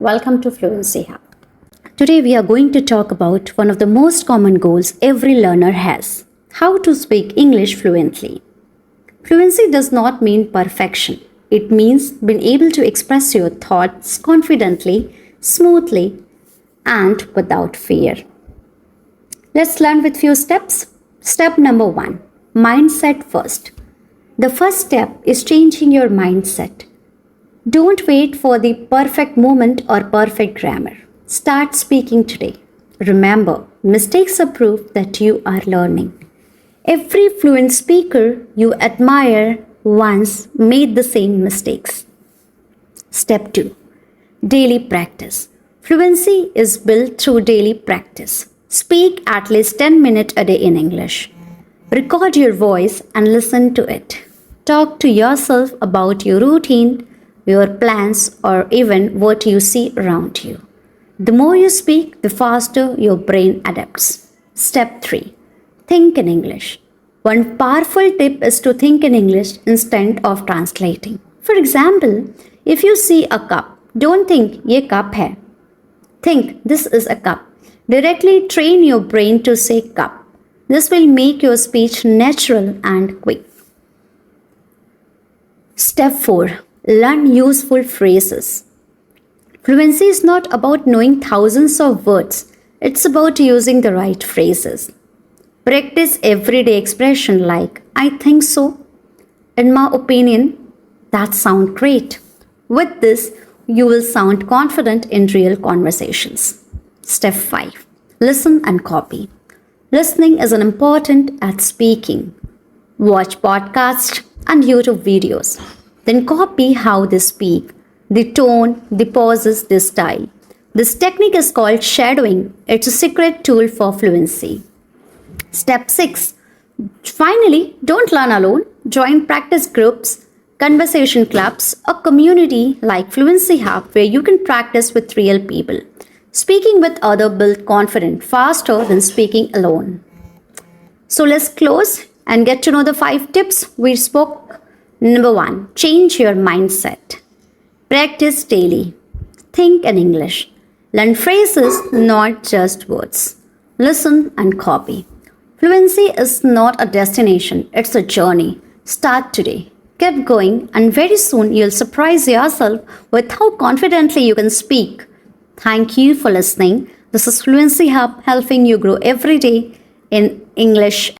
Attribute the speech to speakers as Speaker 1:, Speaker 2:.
Speaker 1: Welcome to Fluency Hub. Today we are going to talk about one of the most common goals every learner has: how to speak English fluently. Fluency does not mean perfection. It means being able to express your thoughts confidently, smoothly, and without fear. Let's learn with few steps. Step number 1: mindset first. The first step is changing your mindset. Don't wait for the perfect moment or perfect grammar. Start speaking today. Remember, mistakes are proof that you are learning. Every fluent speaker you admire once made the same mistakes. Step 2: daily practice. Fluency is built through daily practice. Speak at least 10 minutes a day in English. Record your voice and listen to it. Talk to yourself about your routine, your plans, or even what you see around you. The more you speak, the faster your brain adapts. Step 3: think in English. One powerful tip is to think in English instead of translating. For example, if you see a cup, don't think ye cup hai. Think this is a cup. Directly train your brain to say cup. This will make your speech natural and quick. Step 4: learn useful phrases. Fluency is not about knowing thousands of words. It's about using the right phrases. Practice everyday expression like I think so, in my opinion, that sounds great. With this, you will sound confident in real conversations. Step 5: listen and copy. Listening is an important at speaking. Watch podcasts and YouTube videos. Then copy how they speak, the tone, the pauses, the style. This technique is called shadowing. It's a secret tool for fluency. Step 6. Finally, don't learn alone. Join practice groups, conversation clubs, or community like FluencyHubb where you can practice with real people. Speaking with others builds confidence faster than speaking alone. So let's close and get to know the 5 tips we spoke. Number 1, change your mindset. Practice daily. Think in English. Learn phrases, not just words. Listen and copy. Fluency is not a destination, it's a journey. Start today. Keep going, and very soon you'll surprise yourself with how confidently you can speak. Thank you for listening. This is Fluency Hub, helping you grow every day in English.